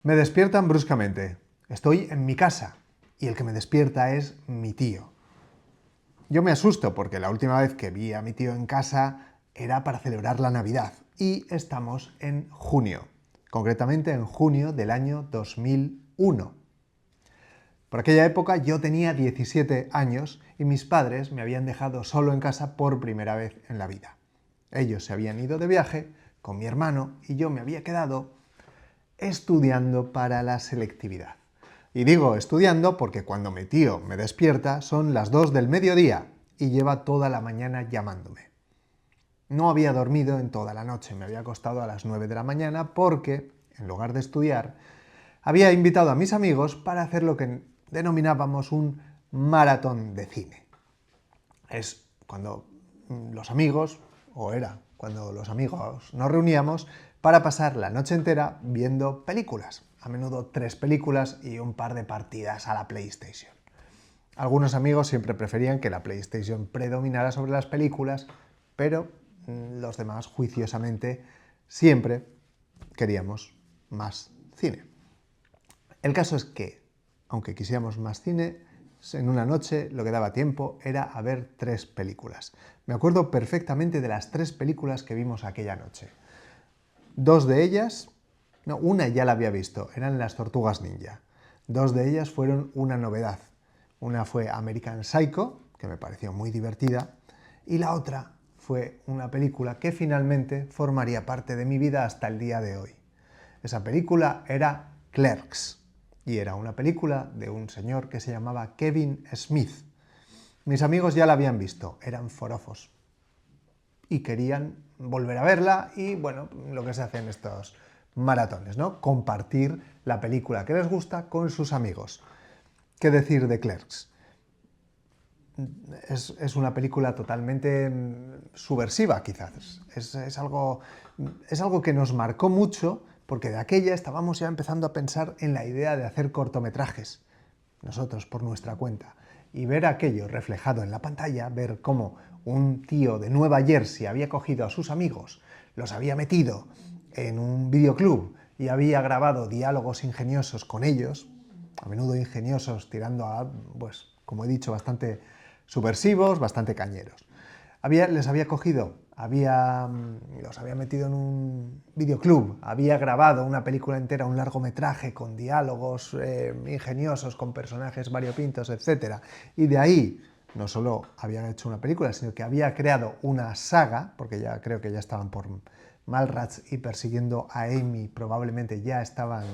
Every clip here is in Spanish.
Me despiertan bruscamente. Estoy en mi casa y el que me despierta es mi tío. Yo me asusto porque la última vez que vi a mi tío en casa era para celebrar la Navidad y estamos en junio, concretamente en junio del año 2001. Por aquella época yo tenía 17 años y mis padres me habían dejado solo en casa por primera vez en la vida. Ellos se habían ido de viaje con mi hermano y yo me había quedado estudiando para la selectividad. Y digo estudiando porque cuando mi tío me despierta son las 2 del mediodía y lleva toda la mañana llamándome. No había dormido en toda la noche, me había acostado a las 9 de la mañana porque, en lugar de estudiar, había invitado a mis amigos para hacer lo que denominábamos un maratón de cine. Es cuando los amigos, o era cuando los amigos nos reuníamos para pasar la noche entera viendo películas, a menudo 3 películas y un par de partidas a la PlayStation. Algunos amigos siempre preferían que la PlayStation predominara sobre las películas, pero los demás juiciosamente siempre queríamos más cine. El caso es que, aunque quisiéramos más cine, en una noche lo que daba tiempo era a ver 3 películas. Me acuerdo perfectamente de las 3 películas que vimos aquella noche. 2 de ellas, no, una ya la había visto, eran Las Tortugas Ninja. 2 de ellas fueron una novedad. Una fue American Psycho, que me pareció muy divertida, y la otra fue una película que finalmente formaría parte de mi vida hasta el día de hoy. Esa película era Clerks, y era una película de un señor que se llamaba Kevin Smith. Mis amigos ya la habían visto, eran forofos, y querían volver a verla y, bueno, lo que se hace en estos maratones, ¿no? Compartir la película que les gusta con sus amigos. ¿Qué decir de Clerks? Es una película totalmente subversiva, quizás. Es algo que nos marcó mucho porque de aquella estábamos ya empezando a pensar en la idea de hacer cortometrajes, nosotros por nuestra cuenta. Y ver aquello reflejado en la pantalla, ver cómo un tío de Nueva Jersey había cogido a sus amigos, los había metido en un videoclub y había grabado diálogos ingeniosos con ellos, a menudo ingeniosos tirando a, pues, como he dicho, bastante subversivos, bastante cañeros. Les había cogido, los había metido en un videoclub, había grabado una película entera, un largometraje con diálogos ingeniosos, con personajes variopintos, etc. Y de ahí no solo habían hecho una película, sino que había creado una saga, porque ya creo que ya estaban por Mallrats y Persiguiendo a Amy, probablemente ya estaban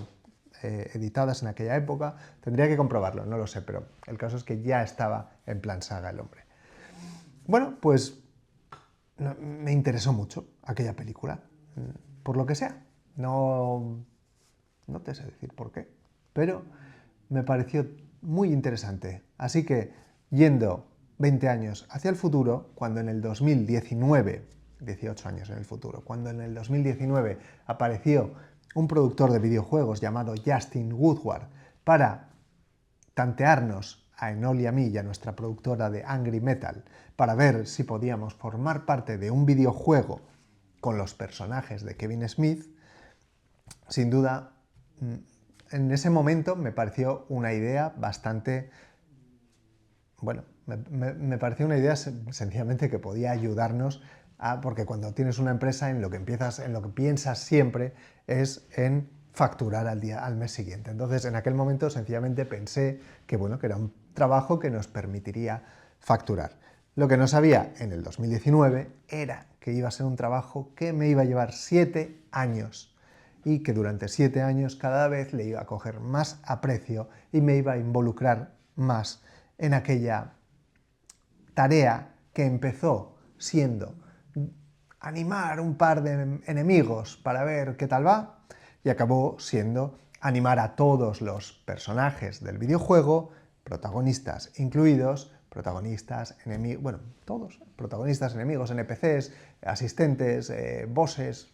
editadas en aquella época. Tendría que comprobarlo, no lo sé, pero el caso es que ya estaba en plan saga el hombre. Bueno, pues me interesó mucho aquella película, por lo que sea. No te sé decir por qué, pero me pareció muy interesante. Así que, yendo 20 años hacia el futuro, cuando en el 2019, 18 años en el futuro, cuando en el 2019 apareció un productor de videojuegos llamado Justin Woodward para tantearnos a Enol y a mí y a nuestra productora de Angry Metal para ver si podíamos formar parte de un videojuego con los personajes de Kevin Smith, sin duda, en ese momento me pareció una idea bastante... Bueno, me pareció una idea sencillamente que podía ayudarnos porque cuando tienes una empresa en lo que piensas siempre es en facturar al mes siguiente. Entonces, en aquel momento sencillamente pensé que, bueno, que era un trabajo que nos permitiría facturar. Lo que no sabía en el 2019 era que iba a ser un trabajo que me iba a llevar 7 años y que durante 7 años cada vez le iba a coger más aprecio y me iba a involucrar más en aquella tarea que empezó siendo animar un par de enemigos para ver qué tal va y acabó siendo animar a todos los personajes del videojuego, protagonistas incluidos, protagonistas, enemigos, bueno, todos, protagonistas, enemigos, NPCs, asistentes, bosses,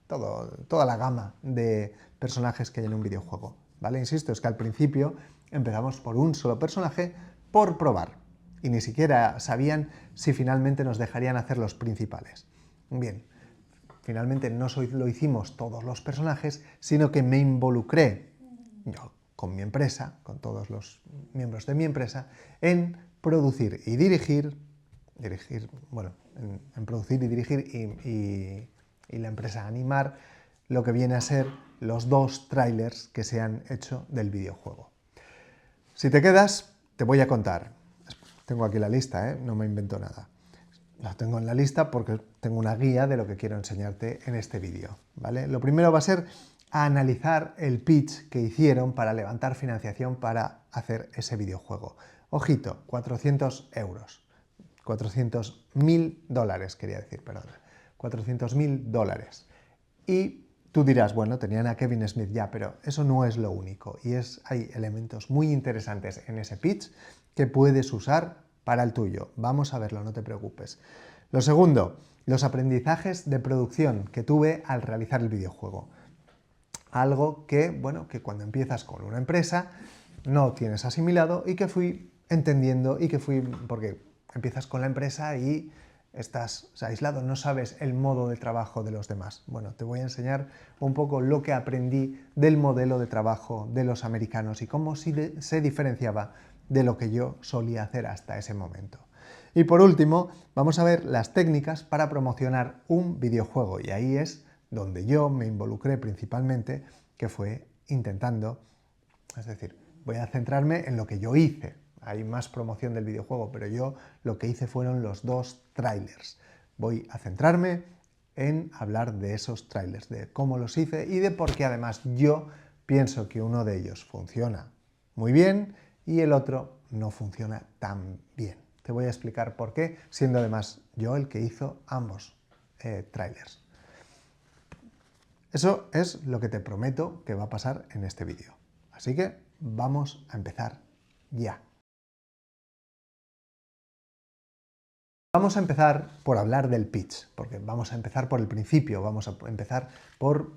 toda la gama de personajes que hay en un videojuego, ¿vale? Insisto, es que al principio empezamos por un solo personaje por probar y ni siquiera sabían si finalmente nos dejarían hacer los principales. Bien, finalmente no lo hicimos todos los personajes, sino que me involucré yo con mi empresa, con todos los miembros de mi empresa, en producir y dirigir, en producir y dirigir y la empresa animar lo que viene a ser los 2 trailers que se han hecho del videojuego. Si te quedas, te voy a contar. Tengo aquí la lista, no me invento nada. La tengo en la lista porque tengo una guía de lo que quiero enseñarte en este vídeo, ¿vale? Lo primero va a ser analizar el pitch que hicieron para levantar financiación para hacer ese videojuego. Ojito, 400 euros. 400.000 dólares, quería decir, perdón. 400.000 dólares. Y tú dirás, bueno, tenían a Kevin Smith ya, pero eso no es lo único. Y hay elementos muy interesantes en ese pitch que puedes usar para el tuyo. Vamos a verlo, no te preocupes. Lo segundo, los aprendizajes de producción que tuve al realizar el videojuego. Algo que, bueno, que cuando empiezas con una empresa no tienes asimilado y que fui entendiendo porque empiezas con la empresa y estás aislado, no sabes el modo de trabajo de los demás. Bueno, te voy a enseñar un poco lo que aprendí del modelo de trabajo de los americanos y cómo se diferenciaba de lo que yo solía hacer hasta ese momento. Y por último, vamos a ver las técnicas para promocionar un videojuego, y ahí es donde yo me involucré principalmente, que fue intentando, es decir, voy a centrarme en lo que yo hice. Hay más promoción del videojuego, pero yo lo que hice fueron los 2 trailers. Voy a centrarme en hablar de esos trailers, de cómo los hice y de por qué además yo pienso que uno de ellos funciona muy bien y el otro no funciona tan bien. Te voy a explicar por qué, siendo además yo el que hizo ambos trailers. Eso es lo que te prometo que va a pasar en este vídeo. Así que vamos a empezar ya. Vamos a empezar por hablar del pitch, porque vamos a empezar por el principio, vamos a empezar por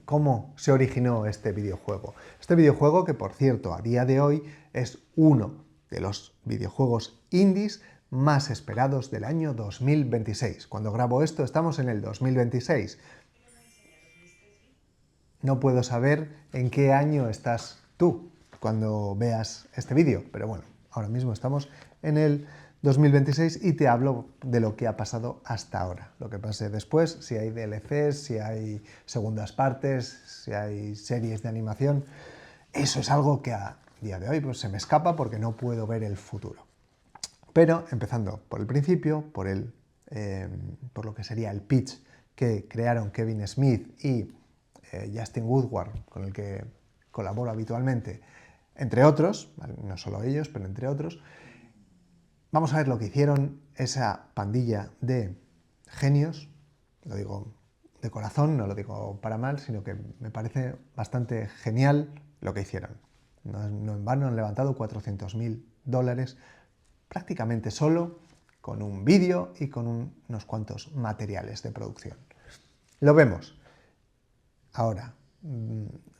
cómo se originó este videojuego. Este videojuego que, por cierto, a día de hoy es uno de los videojuegos indies más esperados del año 2026. Cuando grabo esto estamos en el 2026. No puedo saber en qué año estás tú cuando veas este vídeo, pero bueno, ahora mismo estamos en el 2026 y te hablo de lo que ha pasado hasta ahora. Lo que pase después, si hay DLCs, si hay segundas partes, si hay series de animación, eso es algo que a día de hoy pues, se me escapa porque no puedo ver el futuro. Pero empezando por el principio, por lo que sería el pitch que crearon Kevin Smith y Justin Woodward, con el que colaboro habitualmente, entre otros, no solo ellos, pero entre otros. Vamos a ver lo que hicieron esa pandilla de genios, lo digo de corazón, no lo digo para mal, sino que me parece bastante genial lo que hicieron. No en vano han levantado 400.000 dólares prácticamente solo con un vídeo y con unos cuantos materiales de producción. Lo vemos. Ahora,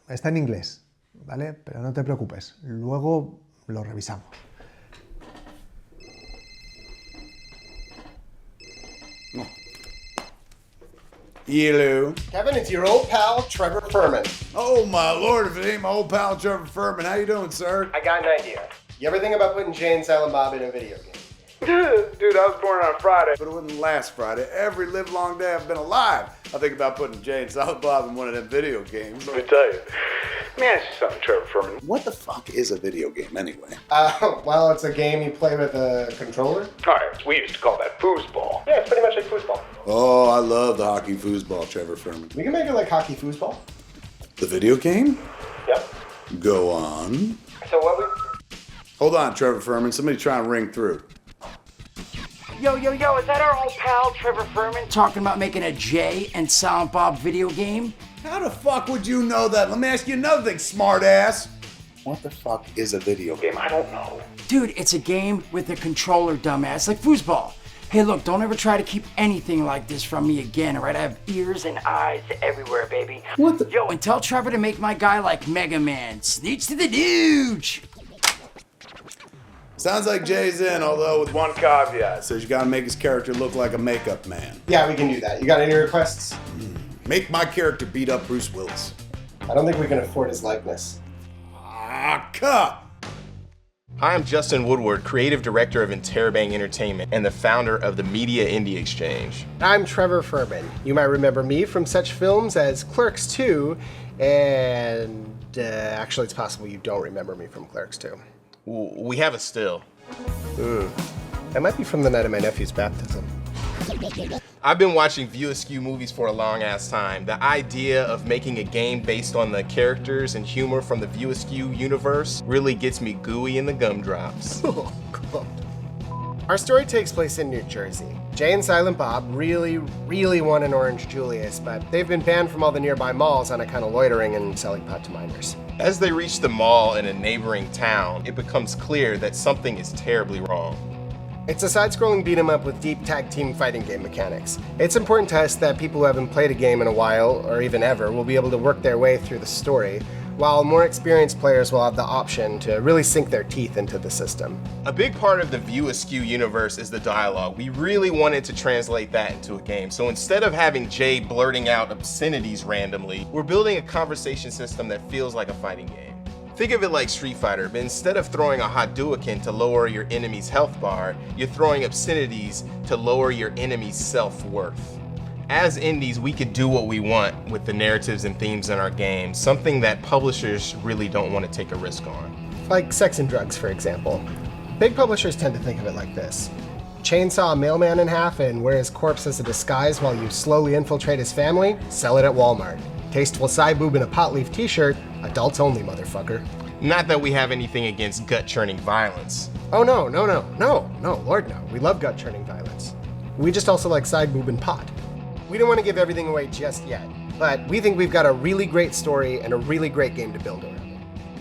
está en inglés, ¿vale? Pero no te preocupes, luego lo revisamos. Hello. Kevin, it's your old pal, Trevor Furman. Oh my lord, if it ain't my old pal Trevor Furman. How you doing, sir? I got an idea. You ever think about putting Jay and Silent Bob in a video game? Dude, I was born on a Friday, but it wasn't last Friday. Every livelong day I've been alive, I think about putting Jay and Silent Bob in one of them video games. Let me tell you. Man, it's something, Trevor Furman. What the fuck is a video game anyway? Well, it's a game you play with a controller. All right, we used to call that foosball. Yeah, it's pretty much like foosball. Oh, I love the hockey foosball, Trevor Furman. We can make it like hockey foosball. The video game? Yep. Go on. So what we... Hold on, Trevor Furman. Somebody trying to ring through. Yo, is that our old pal Trevor Furman talking about making a Jay and Silent Bob video game? How the fuck would you know that? Let me ask you another thing, smartass. What the fuck is a video game? I don't know. Dude, it's a game with a controller, dumbass, like foosball. Hey, look, don't ever try to keep anything like this from me again, alright? I have ears and eyes everywhere, baby. What the... Yo, and tell Trevor to make my guy like Mega Man. Sneaks to the douche! Sounds like Jay's in, although with one caveat. Says you gotta make his character look like a makeup man. Yeah, we can do that. You got any requests? Make my character beat up Bruce Willis. I don't think we can afford his likeness. Ah, cut! Hi, I'm Justin Woodward, Creative Director of Interrobang Entertainment and the founder of the Media Indie Exchange. I'm Trevor Furman. You might remember me from such films as Clerks 2, and actually it's possible you don't remember me from Clerks 2. We have a still. That might be from the night of my nephew's baptism. I've been watching View Askew movies for a long ass time. The idea of making a game based on the characters and humor from the View Askew universe really gets me gooey in the gumdrops. Oh, God. Our story takes place in New Jersey. Jay and Silent Bob really want an Orange Julius, but they've been banned from all the nearby malls on account of loitering and selling pot to minors. As they reach the mall in a neighboring town, it becomes clear that something is terribly wrong. It's a side-scrolling beat-em-up with deep tag-team fighting game mechanics. It's important to us that people who haven't played a game in a while, or even ever, will be able to work their way through the story, while more experienced players will have the option to really sink their teeth into the system. A big part of the View Askew universe is the dialogue. We really wanted to translate that into a game. So instead of having Jay blurting out obscenities randomly, we're building a conversation system that feels like a fighting game. Think of it like Street Fighter, but instead of throwing a Hadouken to lower your enemy's health bar, you're throwing obscenities to lower your enemy's self-worth. As indies, we could do what we want with the narratives and themes in our games, something that publishers really don't want to take a risk on. Like sex and drugs, for example. Big publishers tend to think of it like this. Chainsaw a mailman in half and wear his corpse as a disguise while you slowly infiltrate his family? Sell it at Walmart. Tasteful side boob in a pot leaf t-shirt? Adults only, motherfucker. Not that we have anything against gut-churning violence. Oh no, Lord no. We love gut-churning violence. We just also like side boob and pot. We don't want to give everything away just yet, but we think we've got a really great story and a really great game to build around.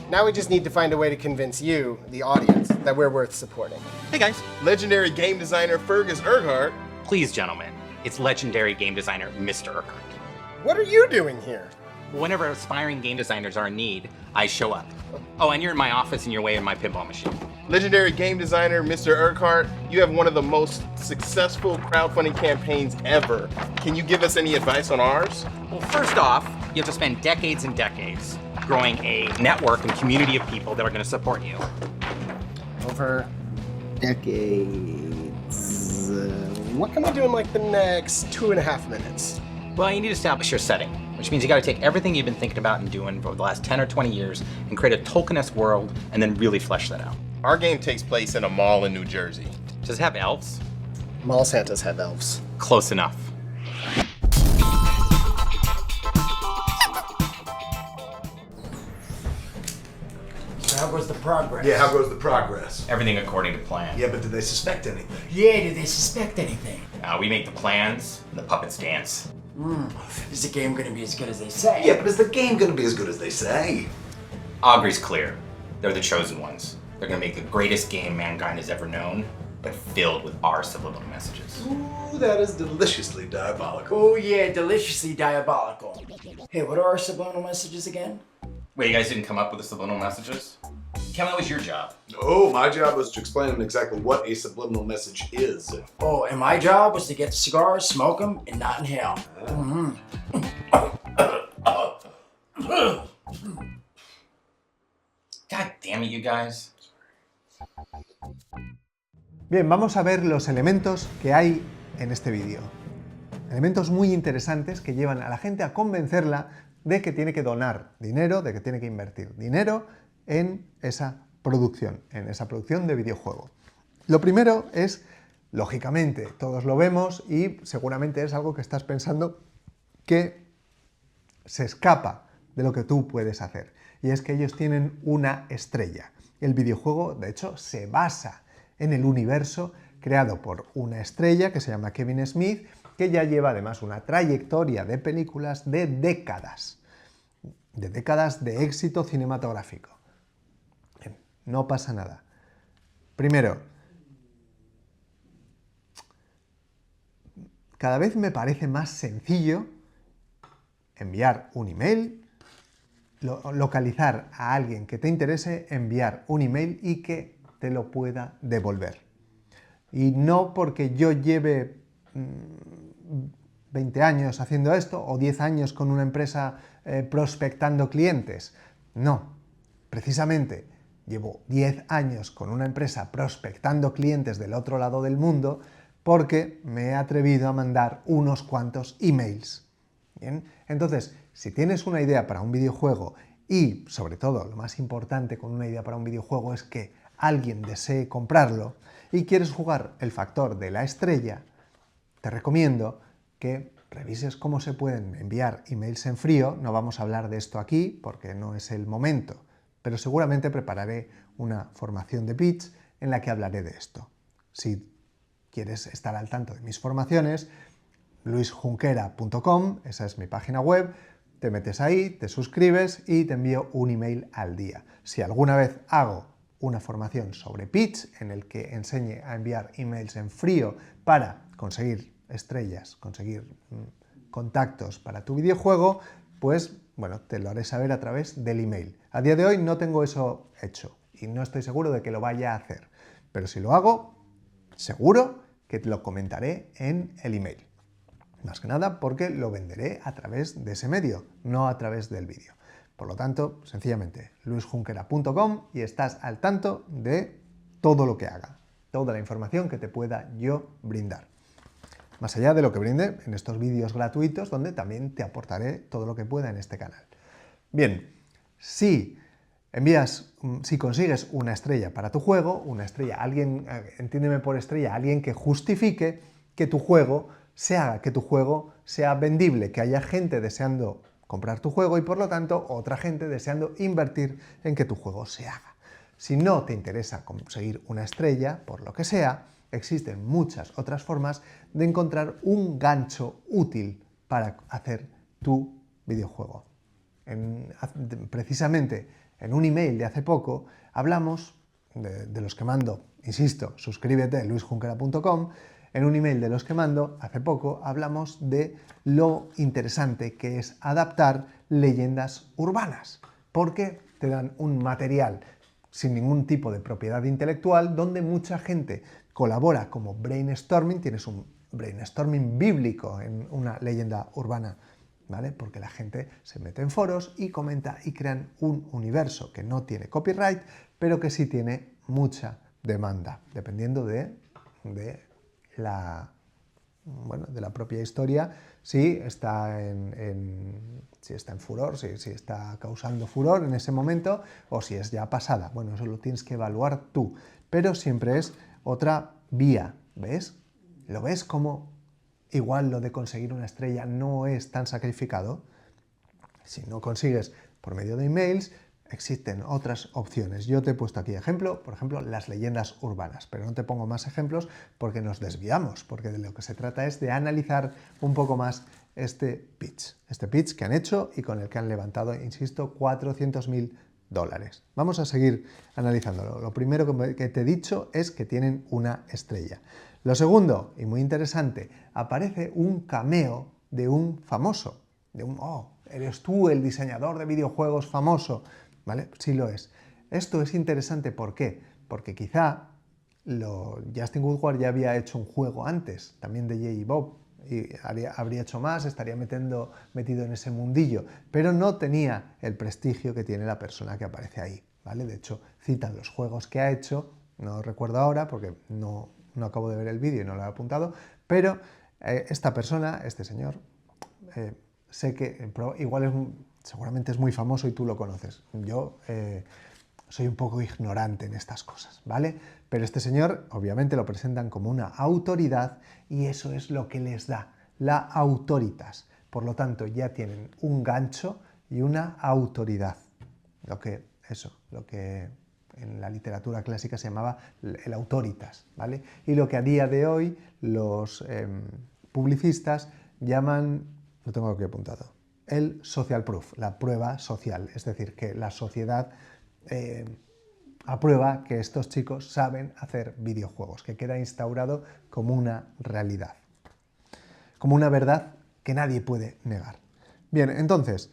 Now we just need to find a way to convince you, the audience, that we're worth supporting. Hey guys. Legendary game designer Fergus Urquhart. Please, gentlemen, it's legendary game designer Mr. Urquhart. What are you doing here? Whenever aspiring game designers are in need, I show up. Oh, and you're in my office and you're way in my pinball machine. Legendary game designer Mr. Urquhart, you have one of the most successful crowdfunding campaigns ever. Can you give us any advice on ours? Well, first off, you have to spend decades and decades growing a network and community of people that are going to support you. Over decades. What can we do in like the next 2.5 minutes? Well, you need to establish your setting, which means you got to take everything you've been thinking about and doing for the last 10 or 20 years and create a Tolkien-esque world and then really flesh that out. Our game takes place in a mall in New Jersey. Does it have elves? Mall Santas have elves. Close enough. So how goes the progress? Yeah, how goes the progress? Everything according to plan. Yeah, but did they suspect anything? Yeah, do they suspect anything? We make the plans and the puppets dance. Is the game gonna be as good as they say? Yeah, but is the game gonna be as good as they say? Augur's clear. They're the chosen ones. They're gonna make the greatest game mankind has ever known, but filled with our subliminal messages. Ooh, that is deliciously diabolical. Oh yeah, deliciously diabolical. Hey, what are our subliminal messages again? Wait, you guys didn't come up with the subliminal messages? Kevin, that was your job. Oh, my job was to explain them exactly what a subliminal message is. Oh, and my job was to get the cigars, smoke them, and not inhale. God damn it, you guys. Bien, vamos a ver los elementos que hay en este vídeo. Elementos muy interesantes que llevan a la gente a convencerla de que tiene que donar dinero, de que tiene que invertir dinero en esa producción de videojuego. Lo primero es, lógicamente, todos lo vemos y seguramente es algo que estás pensando que se escapa de lo que tú puedes hacer. Y es que ellos tienen una estrella. El videojuego, de hecho, se basa en el universo creado por una estrella que se llama Kevin Smith, que ya lleva además una trayectoria de películas de décadas de éxito cinematográfico. Bien, no pasa nada. Primero, cada vez me parece más sencillo enviar un email, localizar a alguien que te interese, enviar un email y que te lo pueda devolver. Y no porque yo lleve 20 años haciendo esto o 10 años con una empresa prospectando clientes. No, precisamente llevo 10 años con una empresa prospectando clientes del otro lado del mundo porque me he atrevido a mandar unos cuantos emails. ¿Bien? Entonces, si tienes una idea para un videojuego y, sobre todo, lo más importante con una idea para un videojuego es que alguien desee comprarlo y quieres jugar el factor de la estrella, te recomiendo que revises cómo se pueden enviar emails en frío. No vamos a hablar de esto aquí porque no es el momento, pero seguramente prepararé una formación de pitch en la que hablaré de esto. Si quieres estar al tanto de mis formaciones, luisjunquera.com, esa es mi página web, te metes ahí, te suscribes y te envío un email al día. Si alguna vez hago una formación sobre pitch en el que enseñe a enviar emails en frío para conseguir estrellas, conseguir contactos para tu videojuego, pues bueno, te lo haré saber a través del email. A día de hoy no tengo eso hecho y no estoy seguro de que lo vaya a hacer, pero si lo hago, seguro que te lo comentaré en el email. Más que nada porque lo venderé a través de ese medio, no a través del vídeo. Por lo tanto, sencillamente, luisjunquera.com y estás al tanto de todo lo que haga, toda la información que te pueda yo brindar. Más allá de lo que brinde en estos vídeos gratuitos, donde también te aportaré todo lo que pueda en este canal. Bien, si consigues una estrella para tu juego, una estrella, entiéndeme por estrella, alguien que justifique que tu juego que tu juego sea vendible, que haya gente deseando comprar tu juego y por lo tanto otra gente deseando invertir en que tu juego se haga. Si no te interesa conseguir una estrella, por lo que sea, existen muchas otras formas de encontrar un gancho útil para hacer tu videojuego. Precisamente en un email de hace poco hablamos de los que mando, insisto, suscríbete a luisjunquera.com. En un email de los que mando hace poco hablamos de lo interesante que es adaptar leyendas urbanas, porque te dan un material sin ningún tipo de propiedad intelectual donde mucha gente colabora como brainstorming. Tienes un brainstorming bíblico en una leyenda urbana, ¿vale? Porque la gente se mete en foros y comenta y crean un universo que no tiene copyright, pero que sí tiene mucha demanda, dependiendo de la propia historia, si está en furor, si está causando furor en ese momento o si es ya pasada. Bueno, eso lo tienes que evaluar tú, pero siempre es otra vía, ¿ves? ¿Lo ves como igual lo de conseguir una estrella no es tan sacrificado? Si no consigues por medio de emails, existen otras opciones. Yo te he puesto aquí ejemplo, por ejemplo, las leyendas urbanas, pero no te pongo más ejemplos porque nos desviamos, porque de lo que se trata es de analizar un poco más este pitch que han hecho y con el que han levantado, insisto, $400.000. Vamos a seguir analizándolo. Lo primero que te he dicho es que tienen una estrella. Lo segundo, y muy interesante, aparece un cameo de un famoso, ¿eres tú el diseñador de videojuegos famoso? ¿Vale? Sí lo es. Esto es interesante, ¿por qué? Porque quizá Justin Woodward ya había hecho un juego antes, también de Jay y Bob, y habría hecho más, estaría metido en ese mundillo, pero no tenía el prestigio que tiene la persona que aparece ahí, ¿vale? De hecho, citan los juegos que ha hecho, no recuerdo ahora porque no acabo de ver el vídeo y no lo he apuntado, pero esta persona, este señor, sé que seguramente es muy famoso y tú lo conoces. Yo soy un poco ignorante en estas cosas, ¿vale? Pero este señor obviamente lo presentan como una autoridad y eso es lo que les da la autoritas. Por lo tanto, ya tienen un gancho y una autoridad. Lo que en la literatura clásica se llamaba el autoritas, ¿vale? Y lo que a día de hoy los publicistas llaman, lo tengo aquí apuntado, el social proof, la prueba social, es decir, que la sociedad aprueba que estos chicos saben hacer videojuegos, que queda instaurado como una realidad, como una verdad que nadie puede negar. Bien, entonces,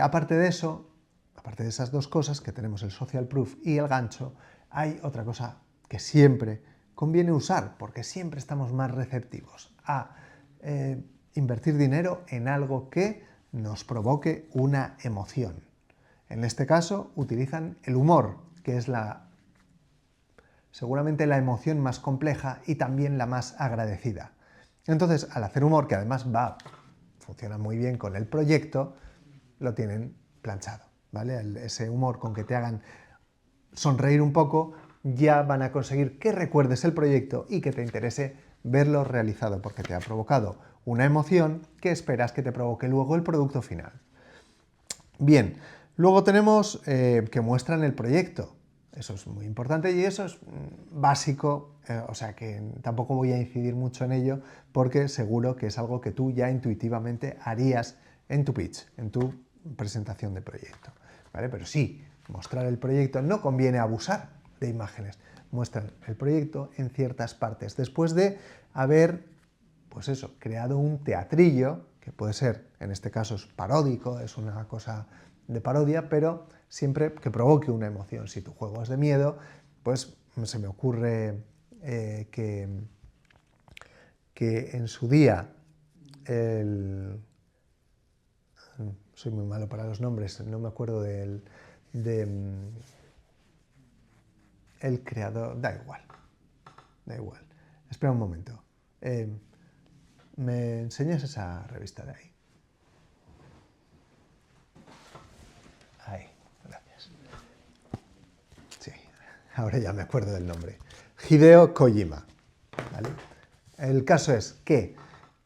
aparte de eso, aparte de esas dos cosas, que tenemos el social proof y el gancho, hay otra cosa que siempre conviene usar, porque siempre estamos más receptivos a invertir dinero en algo que nos provoque una emoción. En este caso utilizan el humor, que es seguramente la emoción más compleja y también la más agradecida. Entonces, al hacer humor, que además funciona muy bien con el proyecto, lo tienen planchado, ¿vale? Ese humor con que te hagan sonreír un poco, ya van a conseguir que recuerdes el proyecto y que te interese verlo realizado, porque te ha provocado una emoción que esperas que te provoque luego el producto final. Bien, luego tenemos que muestran el proyecto. Eso es muy importante y eso es básico, o sea que tampoco voy a incidir mucho en ello porque seguro que es algo que tú ya intuitivamente harías en tu pitch, en tu presentación de proyecto, ¿vale? Pero sí, mostrar el proyecto, no conviene abusar de imágenes. Muestran el proyecto en ciertas partes, después de haber, pues eso, creado un teatrillo, que puede ser, en este caso es paródico, es una cosa de parodia, pero siempre que provoque una emoción. Si tu juego es de miedo, pues se me ocurre que en su día soy muy malo para los nombres, no me acuerdo el creador, da igual. Espera un momento. ¿Me enseñas esa revista de ahí? Ahí, gracias. Sí, ahora ya me acuerdo del nombre. Hideo Kojima, ¿vale? El caso es que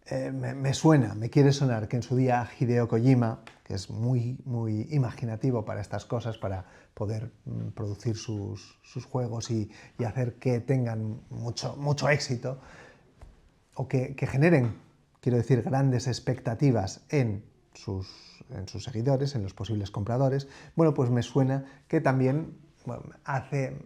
me quiere sonar que en su día Hideo Kojima, que es muy imaginativo para estas cosas, para poder producir sus juegos y hacer que tengan mucho éxito, o que generen, quiero decir, grandes expectativas en sus seguidores, en los posibles compradores, bueno, pues me suena que también hace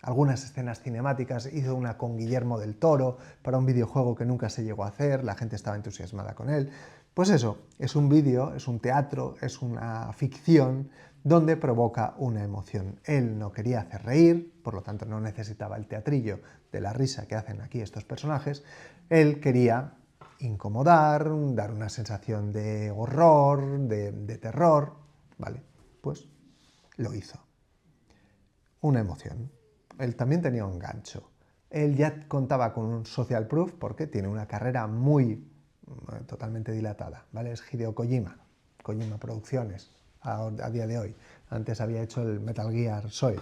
algunas escenas cinemáticas, hizo una con Guillermo del Toro para un videojuego que nunca se llegó a hacer, la gente estaba entusiasmada con él. Pues eso, es un vídeo, es un teatro, es una ficción donde provoca una emoción. Él no quería hacer reír, por lo tanto no necesitaba el teatrillo de la risa que hacen aquí estos personajes, él quería incomodar, dar una sensación de horror, de terror, ¿vale? Pues lo hizo. Una emoción. Él también tenía un gancho. Él ya contaba con un social proof porque tiene una carrera totalmente dilatada, ¿vale? Es Hideo Kojima, Kojima Producciones, a día de hoy. Antes había hecho el Metal Gear Solid.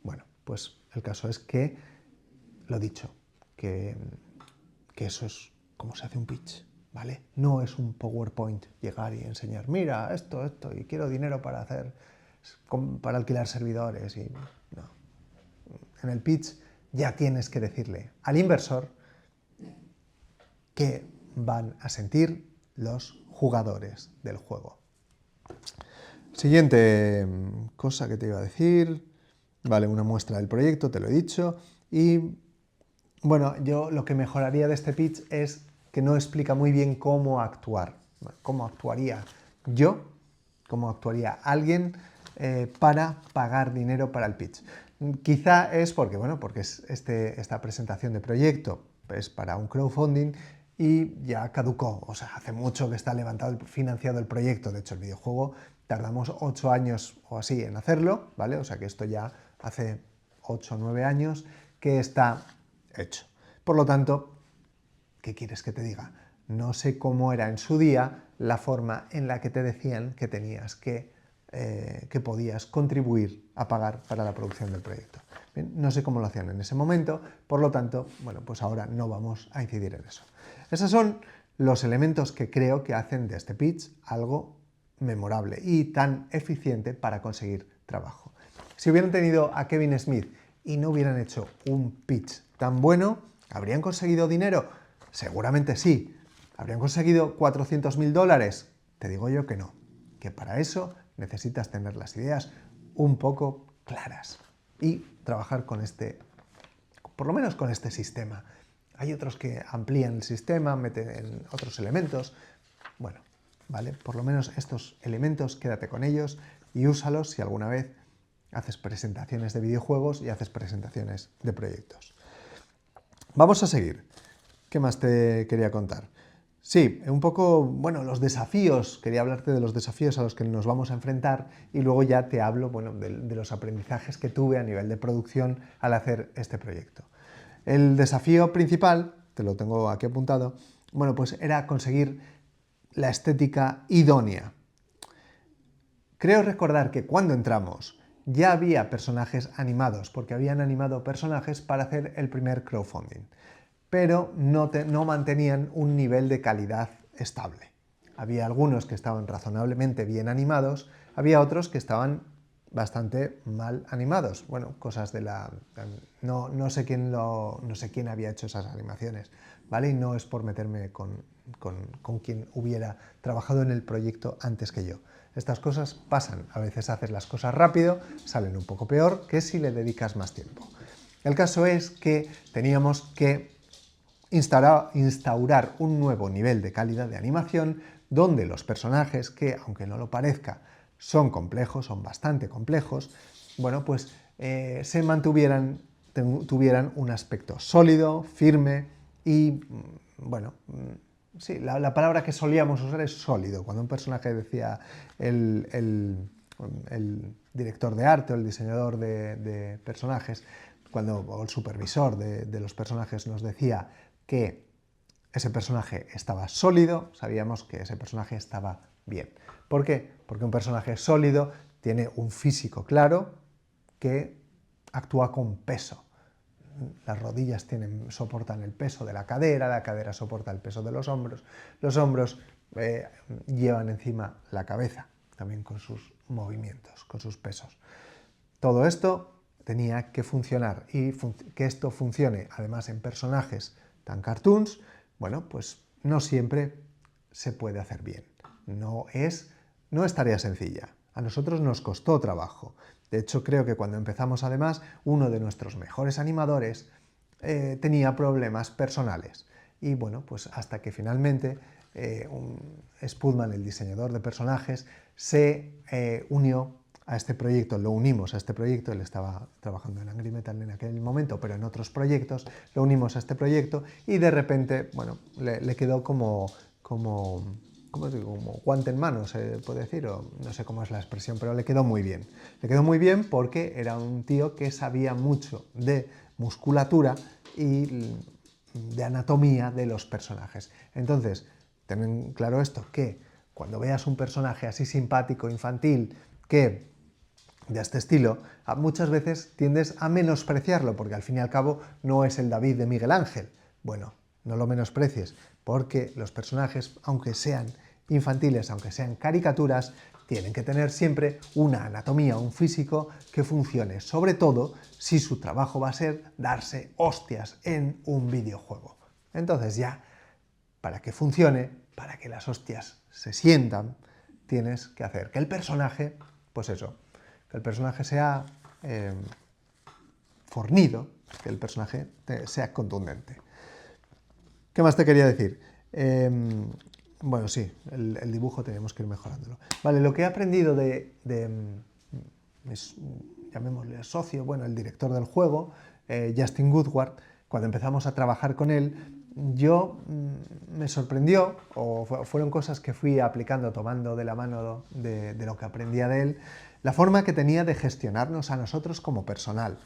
Bueno, pues el caso es que, lo dicho, que eso es como se hace un pitch, ¿vale? No es un PowerPoint, llegar y enseñar, mira, esto, y quiero dinero para alquilar servidores, y no. En el pitch ya tienes que decirle al inversor qué van a sentir los jugadores del juego. Siguiente cosa que te iba a decir, vale, una muestra del proyecto, te lo he dicho, y bueno, yo lo que mejoraría de este pitch es que no explica muy bien cómo actuar, cómo actuaría yo, cómo actuaría alguien para pagar dinero para el pitch. Quizá es porque esta presentación de proyecto es para un crowdfunding y ya caducó, o sea, hace mucho que está financiado el proyecto. De hecho, el videojuego tardamos 8 años o así en hacerlo, ¿vale? O sea que esto ya hace 8 o 9 años que está hecho. Por lo tanto, ¿qué quieres que te diga? No sé cómo era en su día la forma en la que te decían que tenías que podías contribuir a pagar para la producción del proyecto. Bien, no sé cómo lo hacían en ese momento, por lo tanto, bueno, pues ahora no vamos a incidir en eso. Esos son los elementos que creo que hacen de este pitch algo memorable y tan eficiente para conseguir trabajo. Si hubieran tenido a Kevin Smith y no hubieran hecho un pitch tan bueno, ¿habrían conseguido dinero? Seguramente sí. ¿Habrían conseguido $400.000? Te digo yo que no, que para eso necesitas tener las ideas un poco claras y trabajar con por lo menos con este sistema. Hay otros que amplían el sistema, meten en otros elementos. Bueno, ¿vale? Por lo menos estos elementos, quédate con ellos y úsalos si alguna vez haces presentaciones de videojuegos y haces presentaciones de proyectos. Vamos a seguir. ¿Qué más te quería contar? Sí, un poco, bueno, los desafíos, quería hablarte de los desafíos a los que nos vamos a enfrentar y luego ya te hablo, bueno, de los aprendizajes que tuve a nivel de producción al hacer este proyecto. El desafío principal, te lo tengo aquí apuntado, bueno, pues era conseguir la estética idónea. Creo recordar que cuando entramos ya había personajes animados, porque habían animado personajes para hacer el primer crowdfunding, pero no mantenían un nivel de calidad estable. Había algunos que estaban razonablemente bien animados, había otros que estaban bastante mal animados. Bueno, cosas de la... No sé quién había hecho esas animaciones, ¿vale? Y no es por meterme con quien hubiera trabajado en el proyecto antes que yo. Estas cosas pasan, a veces haces las cosas rápido, salen un poco peor que si le dedicas más tiempo. El caso es que teníamos que instaurar un nuevo nivel de calidad de animación donde los personajes, que aunque no lo parezca, son complejos, son bastante complejos, bueno, pues tuvieran un aspecto sólido, firme y, bueno, sí, la palabra que solíamos usar es sólido. Cuando un personaje decía el director de arte o el diseñador de personajes, o el supervisor de los personajes nos decía que ese personaje estaba sólido, sabíamos que ese personaje estaba bien. ¿Por qué? Porque un personaje sólido tiene un físico claro que actúa con peso. Las rodillas soportan el peso de la cadera soporta el peso de los hombros llevan encima la cabeza, también con sus movimientos, con sus pesos. Todo esto tenía que funcionar y que esto funcione además en personajes tan cartoons, bueno, pues no siempre se puede hacer bien. No es tarea sencilla. A nosotros nos costó trabajo. De hecho, creo que cuando empezamos, además, uno de nuestros mejores animadores tenía problemas personales. Y bueno, pues hasta que finalmente Spudman, el diseñador de personajes, se unió a este proyecto, lo unimos a este proyecto. Él estaba trabajando en Angry Metal en aquel momento, pero en otros proyectos, lo unimos a este proyecto y de repente, bueno, le quedó como guante en mano, se puede decir, o no sé cómo es la expresión, pero le quedó muy bien. Le quedó muy bien porque era un tío que sabía mucho de musculatura y de anatomía de los personajes. Entonces, ten claro esto, que cuando veas un personaje así simpático, infantil, de este estilo, muchas veces tiendes a menospreciarlo, porque al fin y al cabo no es el David de Miguel Ángel. Bueno, no lo menosprecies, porque los personajes, aunque sean infantiles, aunque sean caricaturas, tienen que tener siempre una anatomía, un físico que funcione, sobre todo si su trabajo va a ser darse hostias en un videojuego. Entonces ya, para que funcione, para que las hostias se sientan, tienes que hacer que el personaje, pues eso, que el personaje sea fornido, que el personaje sea contundente. ¿Qué más te quería decir? Bueno, sí, el dibujo tenemos que ir mejorándolo. Vale, lo que he aprendido de llamémosle socio, bueno, el director del juego, Justin Woodward, cuando empezamos a trabajar con él, me sorprendió, o fueron cosas que fui aplicando, tomando de la mano de lo que aprendía de él, la forma que tenía de gestionarnos a nosotros como personal.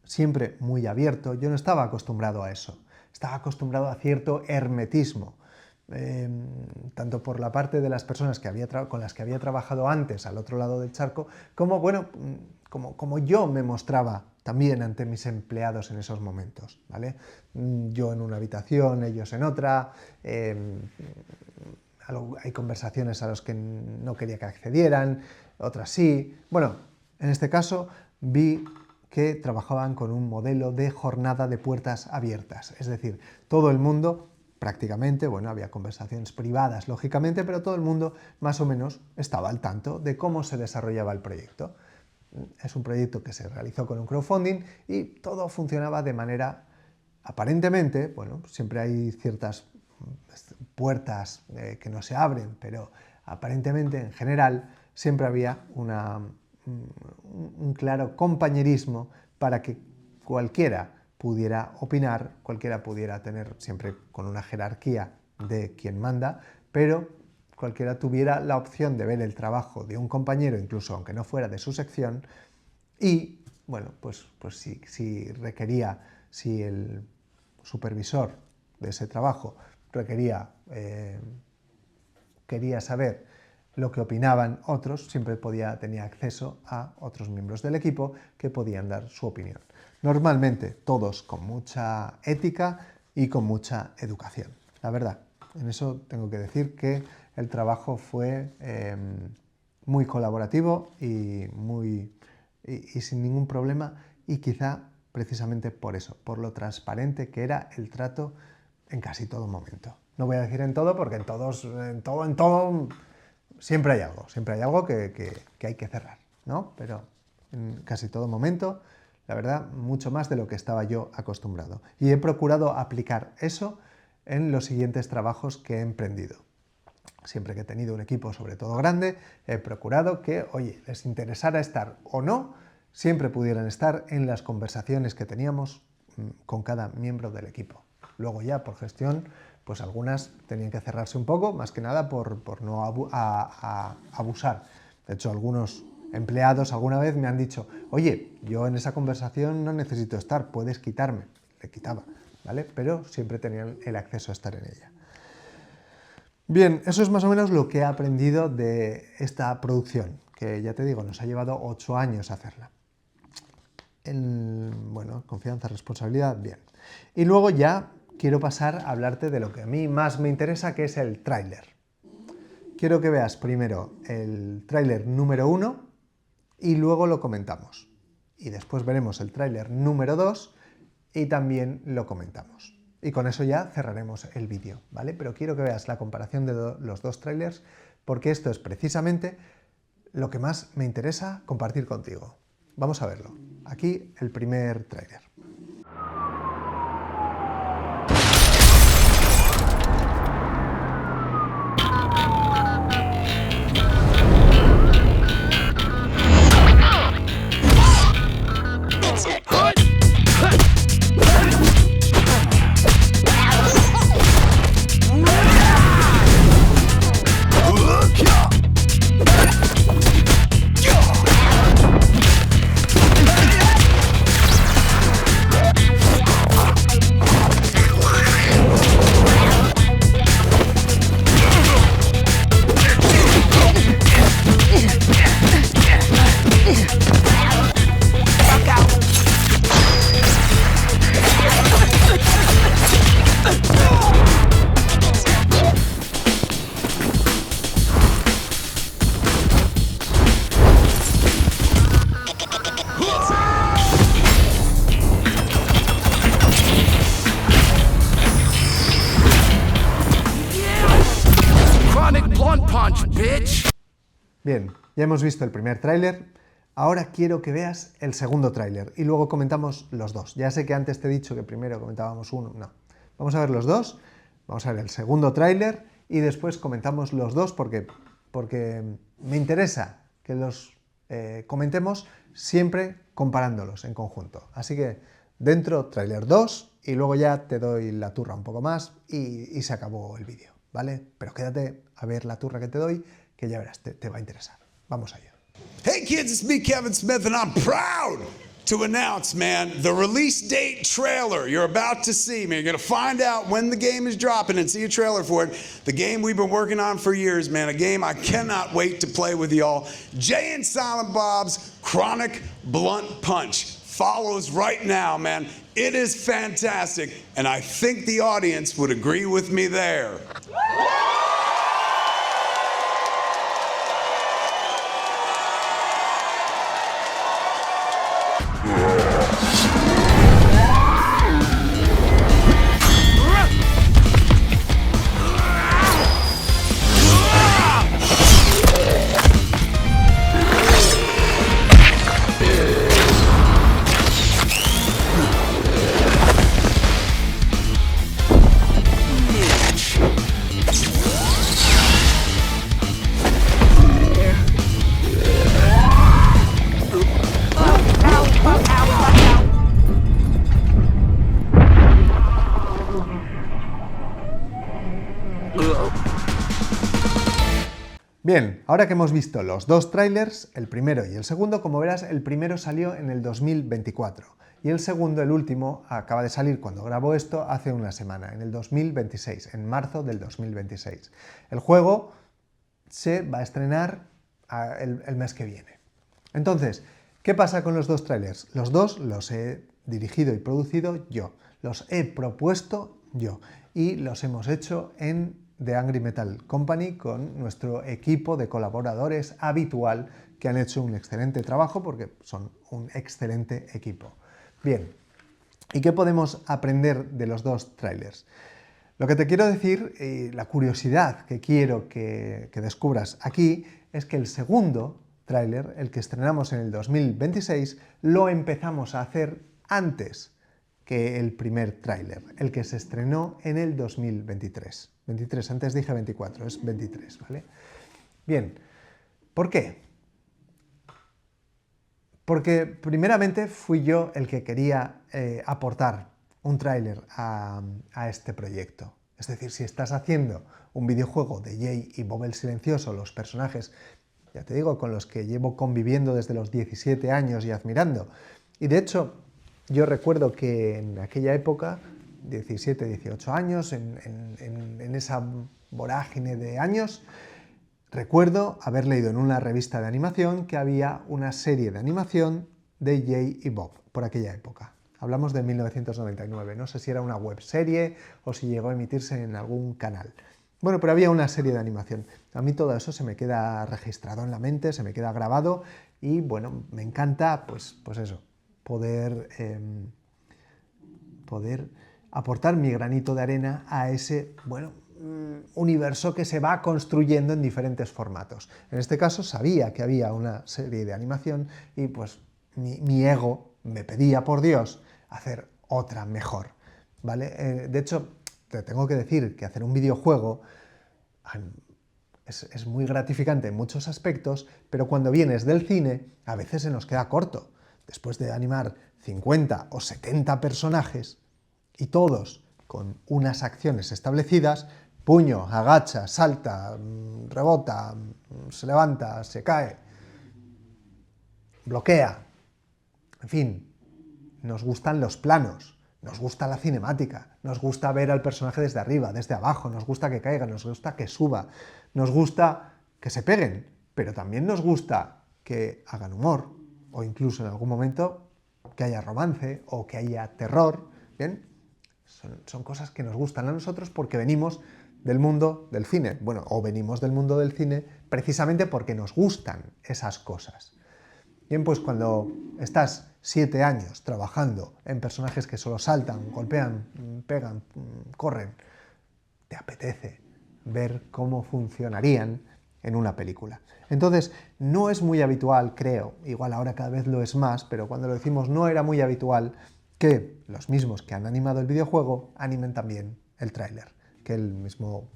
Siempre muy abierto, yo no estaba acostumbrado a eso. Estaba acostumbrado a cierto hermetismo, tanto por la parte de las personas con las que había trabajado antes al otro lado del charco, como, bueno, como yo me mostraba también ante mis empleados en esos momentos, ¿vale? Yo en una habitación, ellos en otra, hay conversaciones a las que no quería que accedieran, otras sí. Bueno, en este caso vi que trabajaban con un modelo de jornada de puertas abiertas, es decir, todo el mundo prácticamente, bueno, había conversaciones privadas, lógicamente, pero todo el mundo más o menos estaba al tanto de cómo se desarrollaba el proyecto. Es un proyecto que se realizó con un crowdfunding y todo funcionaba de manera, aparentemente, bueno, siempre hay ciertas puertas que no se abren, pero aparentemente, en general, siempre había un claro compañerismo para que cualquiera pudiera opinar, cualquiera pudiera tener, siempre con una jerarquía de quien manda, pero cualquiera tuviera la opción de ver el trabajo de un compañero, incluso aunque no fuera de su sección, y, bueno, pues si requería, si el supervisor de ese trabajo requería, quería saber lo que opinaban otros, siempre tenía acceso a otros miembros del equipo que podían dar su opinión. Normalmente todos con mucha ética y con mucha educación. La verdad, en eso tengo que decir que el trabajo fue muy colaborativo y sin ningún problema, y quizá precisamente por eso, por lo transparente que era el trato en casi todo momento. No voy a decir en todo, porque en todo siempre hay algo que hay que cerrar, ¿no? Pero en casi todo momento, la verdad, mucho más de lo que estaba yo acostumbrado. Y he procurado aplicar eso en los siguientes trabajos que he emprendido. Siempre que he tenido un equipo, sobre todo grande, he procurado que, oye, les interesara estar o no, siempre pudieran estar en las conversaciones que teníamos con cada miembro del equipo. Luego ya, por gestión, pues algunas tenían que cerrarse un poco, más que nada por no abusar. De hecho, algunos empleados alguna vez me han dicho, oye, yo en esa conversación no necesito estar, puedes quitarme. Le quitaba, ¿vale? Pero siempre tenían el acceso a estar en ella. Bien, eso es más o menos lo que he aprendido de esta producción, que ya te digo, nos ha llevado 8 años hacerla. Bueno, confianza, responsabilidad, bien. Y luego ya quiero pasar a hablarte de lo que a mí más me interesa, que es el tráiler. Quiero que veas primero el tráiler número 1 y luego lo comentamos. Y después veremos el tráiler número 2 y también lo comentamos. Y con eso ya cerraremos el vídeo, ¿vale? Pero quiero que veas la comparación de los dos tráilers, porque esto es precisamente lo que más me interesa compartir contigo. Vamos a verlo. Aquí el primer tráiler. Bien, ya hemos visto el primer tráiler, ahora quiero que veas el segundo tráiler y luego comentamos los dos. Ya sé que antes te he dicho que primero comentábamos uno, no. Vamos a ver los dos, vamos a ver el segundo tráiler y después comentamos los dos porque me interesa que los comentemos siempre comparándolos en conjunto. Así que dentro tráiler 2 y luego ya te doy la turra un poco más y se acabó el vídeo, ¿vale? Pero quédate a ver la turra que te doy, que ya verás, te va a interesar. Vamos allá. Hey kids, it's me, Kevin Smith, and I'm proud to announce, man, the release date trailer you're about to see, man. You're going to find out when the game is dropping and see a trailer for it. The game we've been working on for years, man. A game I cannot wait to play with y'all. Jay and Silent Bob's Chronic Blunt Punch follows right now, man. It is fantastic, and I think the audience would agree with me there. Ahora que hemos visto los dos trailers, el primero y el segundo, como verás, el primero salió en el 2024 y el segundo, el último, acaba de salir cuando grabo esto hace una semana, en el 2026, en marzo del 2026. El juego se va a estrenar el mes que viene. Entonces, ¿qué pasa con los dos trailers? Los dos los he dirigido y producido yo, los he propuesto yo y los hemos hecho en The Angry Metal Company con nuestro equipo de colaboradores habitual que han hecho un excelente trabajo porque son un excelente equipo. Bien, ¿y qué podemos aprender de los dos trailers? Lo que te quiero decir, y la curiosidad que quiero que descubras aquí, es que el segundo tráiler, el que estrenamos en el 2026, lo empezamos a hacer antes que el primer tráiler, el que se estrenó en el 2023. 23, antes dije 24, es 23, ¿vale? Bien, ¿por qué? Porque primeramente fui yo el que quería aportar un tráiler a este proyecto. Es decir, si estás haciendo un videojuego de Jay y Bob el Silencioso, los personajes, ya te digo, con los que llevo conviviendo desde los 17 años y admirando, y de hecho yo recuerdo que en aquella época, 17, 18 años, en esa vorágine de años, recuerdo haber leído en una revista de animación que había una serie de animación de Jay y Bob por aquella época. Hablamos de 1999, no sé si era una webserie o si llegó a emitirse en algún canal. Bueno, pero había una serie de animación. A mí todo eso se me queda registrado en la mente, se me queda grabado y bueno, me encanta pues eso, poder aportar mi granito de arena a ese, bueno, universo que se va construyendo en diferentes formatos. En este caso sabía que había una serie de animación y pues mi ego me pedía, por Dios, hacer otra mejor, ¿vale? De hecho, te tengo que decir que hacer un videojuego es muy gratificante en muchos aspectos, pero cuando vienes del cine a veces se nos queda corto. Después de animar 50 o 70 personajes y todos con unas acciones establecidas, puño, agacha, salta, rebota, se levanta, se cae, bloquea, en fin, nos gustan los planos, nos gusta la cinemática, nos gusta ver al personaje desde arriba, desde abajo, nos gusta que caiga, nos gusta que suba, nos gusta que se peguen, pero también nos gusta que hagan humor, o incluso en algún momento que haya romance o que haya terror, ¿bien? Son cosas que nos gustan a nosotros porque venimos del mundo del cine, bueno, o venimos del mundo del cine precisamente porque nos gustan esas cosas. Bien, pues cuando estás 7 años trabajando en personajes que solo saltan, golpean, pegan, corren, te apetece ver cómo funcionarían en una película. Entonces, no es muy habitual, creo, igual ahora cada vez lo es más, pero cuando lo decimos no era muy habitual que los mismos que han animado el videojuego animen también el tráiler, que el mismo,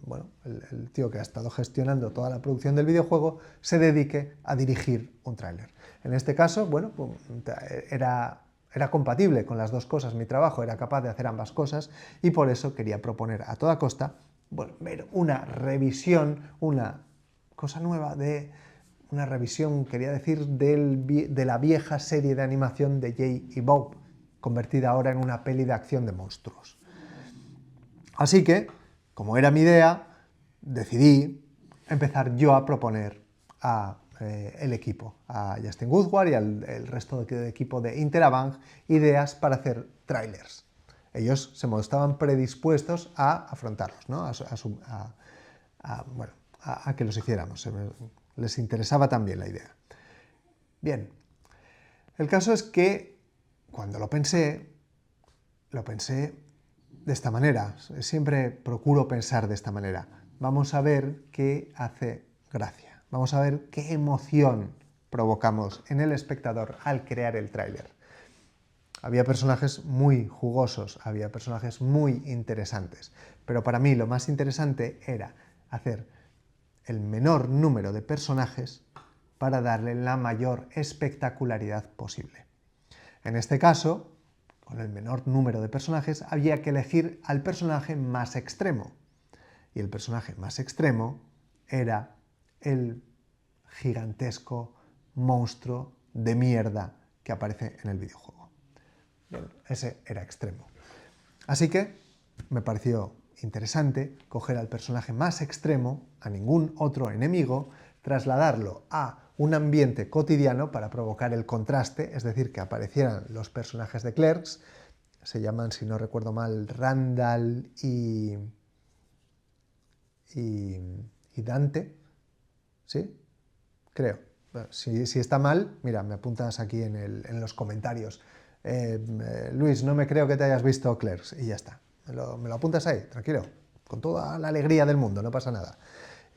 bueno, el tío que ha estado gestionando toda la producción del videojuego se dedique a dirigir un tráiler. En este caso, bueno, pues, era compatible con las dos cosas, mi trabajo era capaz de hacer ambas cosas y por eso quería proponer a toda costa, bueno, ver una revisión, una cosa nueva una revisión, quería decir, de la vieja serie de animación de Jay y Bob, convertida ahora en una peli de acción de monstruos. Así que, como era mi idea, decidí empezar yo a proponer el equipo, a Justin Woodward y al resto del equipo de Interabang, ideas para hacer trailers. Ellos se mostraban predispuestos a afrontarlos, ¿no? a que los hiciéramos. Les interesaba también la idea. Bien, el caso es que cuando lo pensé de esta manera. Siempre procuro pensar de esta manera. Vamos a ver qué hace gracia. Vamos a ver qué emoción provocamos en el espectador al crear el tráiler. Había personajes muy jugosos, había personajes muy interesantes, pero para mí lo más interesante era hacer el menor número de personajes para darle la mayor espectacularidad posible. En este caso, con el menor número de personajes, había que elegir al personaje más extremo. Y el personaje más extremo era el gigantesco monstruo de mierda que aparece en el videojuego. Bien, ese era extremo. Así que me pareció interesante coger al personaje más extremo, a ningún otro enemigo, trasladarlo a un ambiente cotidiano para provocar el contraste, es decir, que aparecieran los personajes de Clerks, se llaman, si no recuerdo mal, Randall y Dante, ¿sí? Creo. Bueno, si está mal, mira, me apuntas aquí en los comentarios. Luis, no me creo que te hayas visto Clerks, y ya está. Me lo apuntas ahí, tranquilo, con toda la alegría del mundo, no pasa nada.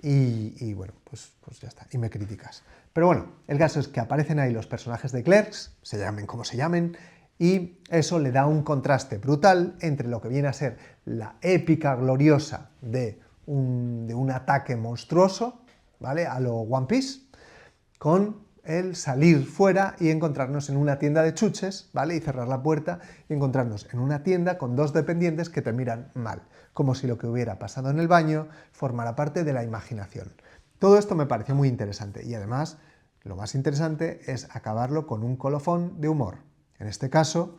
Y bueno, pues ya está, y me criticas. Pero bueno, el caso es que aparecen ahí los personajes de Clerks, se llamen como se llamen, y eso le da un contraste brutal entre lo que viene a ser la épica gloriosa de un ataque monstruoso, ¿vale?, a lo One Piece, con el salir fuera y encontrarnos en una tienda de chuches, ¿vale?, y cerrar la puerta y encontrarnos en una tienda con dos dependientes que te miran mal, como si lo que hubiera pasado en el baño formara parte de la imaginación. Todo esto me pareció muy interesante y además lo más interesante es acabarlo con un colofón de humor. En este caso,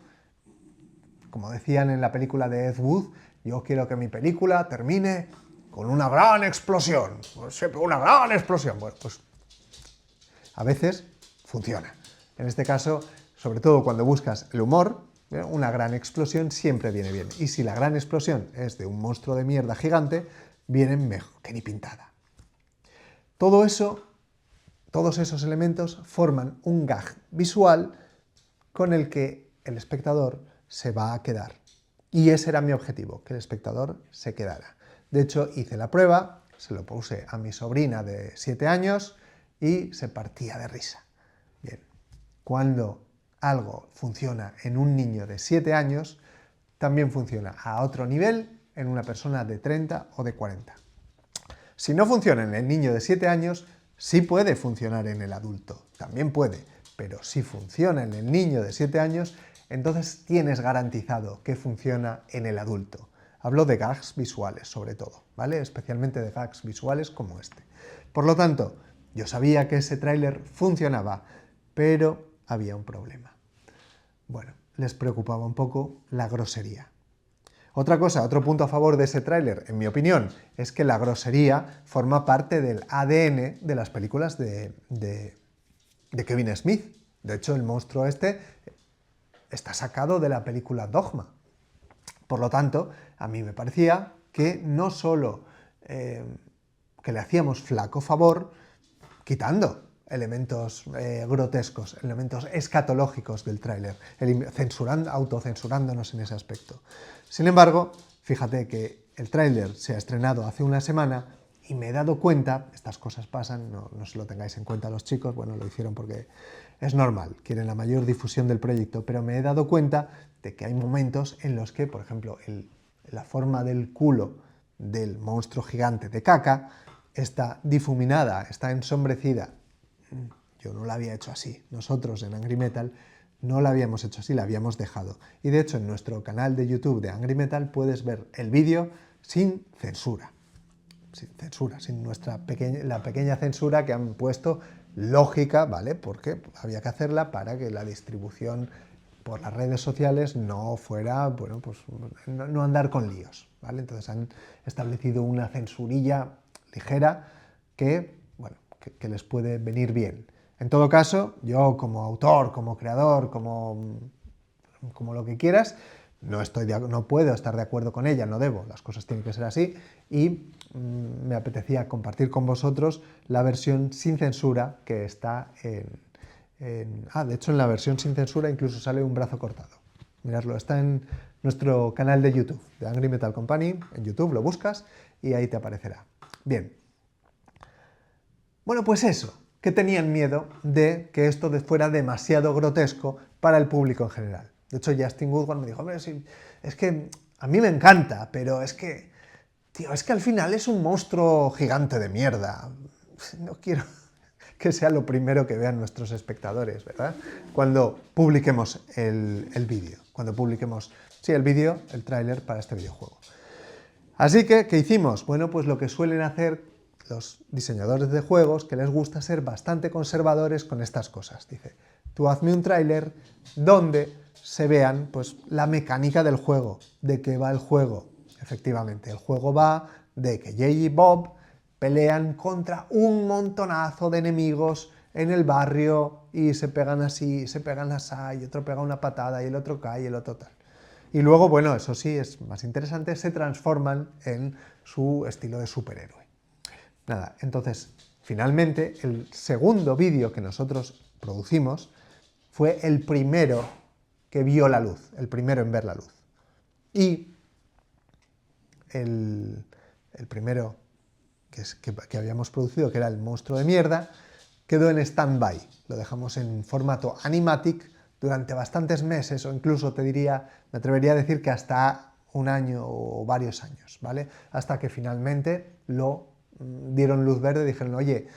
como decían en la película de Ed Wood, yo quiero que mi película termine con una gran explosión. Siempre una gran explosión. Bueno, pues a veces funciona. En este caso, sobre todo cuando buscas el humor, una gran explosión siempre viene bien. Y si la gran explosión es de un monstruo de mierda gigante, viene mejor que ni pintada. Todo eso, todos esos elementos forman un gag visual con el que el espectador se va a quedar. Y ese era mi objetivo, que el espectador se quedara. De hecho, hice la prueba, se lo puse a mi sobrina de 7 años y se partía de risa. Bien, cuando algo funciona en un niño de 7 años, también funciona a otro nivel en una persona de 30 o de 40. Si no funciona en el niño de 7 años, sí puede funcionar en el adulto, también puede, pero si funciona en el niño de 7 años, entonces tienes garantizado que funciona en el adulto. Hablo de gags visuales, sobre todo, ¿vale? Especialmente de gags visuales como este. Por lo tanto, yo sabía que ese tráiler funcionaba, pero había un problema. Bueno, les preocupaba un poco la grosería. Otra cosa, otro punto a favor de ese tráiler, en mi opinión, es que la grosería forma parte del ADN de las películas de Kevin Smith. De hecho, el monstruo este está sacado de la película Dogma. Por lo tanto, a mí me parecía que no solo que le hacíamos flaco favor quitando elementos grotescos, elementos escatológicos del tráiler, autocensurándonos en ese aspecto. Sin embargo, fíjate que el tráiler se ha estrenado hace una semana y me he dado cuenta, estas cosas pasan, no se lo tengáis en cuenta los chicos, bueno, lo hicieron porque es normal, quieren la mayor difusión del proyecto, pero me he dado cuenta de que hay momentos en los que, por ejemplo, la forma del culo del monstruo gigante de caca está difuminada, está ensombrecida. Yo no la había hecho así. Nosotros en Angry Metal no la habíamos hecho así, la habíamos dejado. Y de hecho en nuestro canal de YouTube de Angry Metal puedes ver el vídeo sin censura. Sin censura, sin la pequeña censura que han puesto lógica, ¿vale? Porque había que hacerla para que la distribución por las redes sociales no fuera, bueno, pues no andar con líos, ¿vale? Entonces han establecido una censurilla ligera que, bueno, que les puede venir bien. En todo caso, yo como autor, como creador, como lo que quieras, no puedo estar de acuerdo con ella, no debo, las cosas tienen que ser así y me apetecía compartir con vosotros la versión sin censura que está de hecho en la versión sin censura incluso sale un brazo cortado. Miradlo, está en nuestro canal de YouTube, de Angry Metal Company, en YouTube lo buscas y ahí te aparecerá. Bien. Bueno, pues eso, que tenían miedo de que esto fuera demasiado grotesco para el público en general. De hecho, Justin Woodward me dijo, hombre, sí, es que a mí me encanta, pero es que, tío, es que al final es un monstruo gigante de mierda. No quiero que sea lo primero que vean nuestros espectadores, ¿verdad? Cuando publiquemos el vídeo, cuando publiquemos, sí, el vídeo, el tráiler para este videojuego. Así que, ¿qué hicimos? Bueno, pues lo que suelen hacer los diseñadores de juegos que les gusta ser bastante conservadores con estas cosas. Dice, tú hazme un tráiler donde se vean pues, la mecánica del juego, de qué va el juego. Efectivamente, el juego va de que Jay y Bob pelean contra un montonazo de enemigos en el barrio y se pegan así, se pegan así, y otro pega una patada y el otro cae y el otro tal. Y luego, bueno, eso sí es más interesante, se transforman en su estilo de superhéroe. Nada, entonces, finalmente, el segundo vídeo que nosotros producimos fue el primero que vio la luz, el primero en ver la luz. Y el primero que habíamos producido, que era el monstruo de mierda, quedó en stand-by. Lo dejamos en formato animatic durante bastantes meses, o incluso me atrevería a decir que hasta un año o varios años, ¿vale? Hasta que finalmente lo dieron luz verde y dijeron, oye,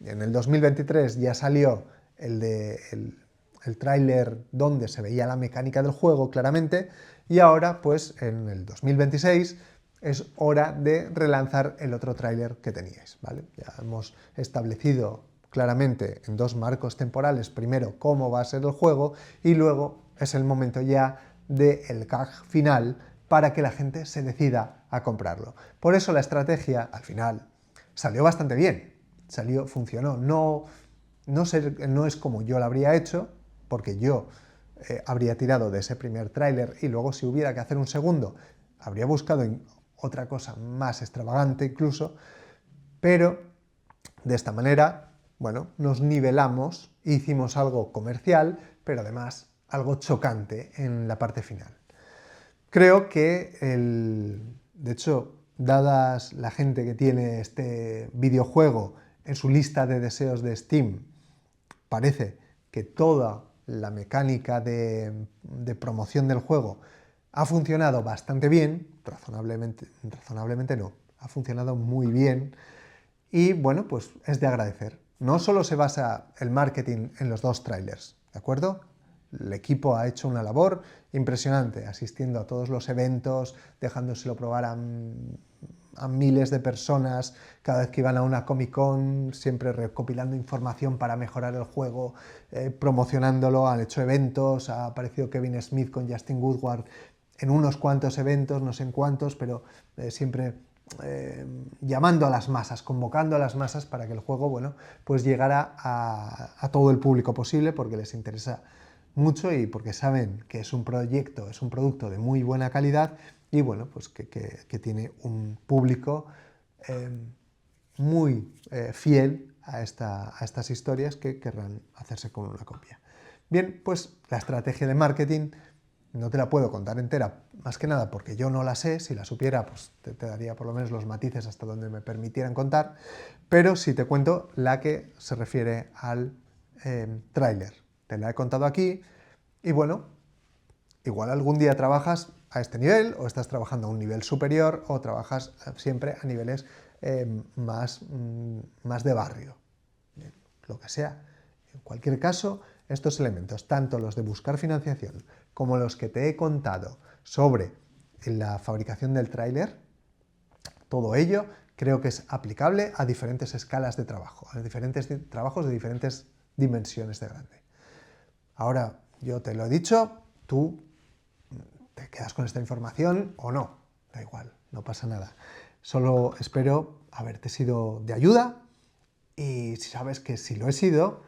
en el 2023 ya salió el tráiler donde se veía la mecánica del juego claramente, y ahora, pues, en el 2026 es hora de relanzar el otro tráiler que teníais, ¿vale? Ya hemos establecido claramente en dos marcos temporales, primero cómo va a ser el juego y luego es el momento ya del CAG final para que la gente se decida a comprarlo. Por eso la estrategia, al final, salió bastante bien, funcionó. No es como yo lo habría hecho, porque yo habría tirado de ese primer tráiler y luego si hubiera que hacer un segundo, habría buscado otra cosa más extravagante incluso, pero de esta manera, bueno, nos nivelamos, hicimos algo comercial, pero además algo chocante en la parte final. Creo que, de hecho, dadas la gente que tiene este videojuego en su lista de deseos de Steam, parece que toda la mecánica de promoción del juego ha funcionado bastante bien, razonablemente no, ha funcionado muy bien y bueno, pues es de agradecer. No solo se basa el marketing en los dos trailers, ¿de acuerdo? El equipo ha hecho una labor impresionante, asistiendo a todos los eventos, dejándoselo probar a miles de personas, cada vez que iban a una Comic Con, siempre recopilando información para mejorar el juego, promocionándolo, han hecho eventos, ha aparecido Kevin Smith con Justin Woodward en unos cuantos eventos, no sé en cuántos, pero siempre llamando a las masas, convocando a las masas para que el juego, bueno, pues llegara a todo el público posible, porque les interesa mucho y porque saben que es un proyecto, es un producto de muy buena calidad y bueno, pues que tiene un público muy fiel a estas historias que querrán hacerse con una copia. Bien, pues la estrategia de marketing no te la puedo contar entera, más que nada porque yo no la sé, si la supiera pues te daría por lo menos los matices hasta donde me permitieran contar, pero sí te cuento la que se refiere al tráiler. Te la he contado aquí y bueno, igual algún día trabajas a este nivel o estás trabajando a un nivel superior o trabajas siempre a niveles más de barrio, bien, lo que sea. En cualquier caso, estos elementos, tanto los de buscar financiación como los que te he contado sobre la fabricación del tráiler, todo ello creo que es aplicable a diferentes escalas de trabajo, a diferentes trabajos de diferentes dimensiones de grande. Ahora, yo te lo he dicho, tú te quedas con esta información o no, da igual, no pasa nada. Solo espero haberte sido de ayuda y si sabes que si lo he sido,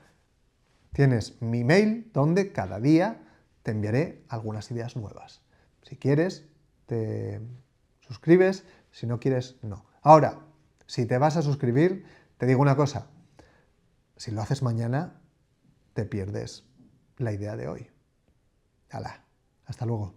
tienes mi mail donde cada día te enviaré algunas ideas nuevas. Si quieres, te suscribes, si no quieres, no. Ahora, si te vas a suscribir, te digo una cosa, si lo haces mañana, te pierdes la idea de hoy. ¡Hala! Hasta luego.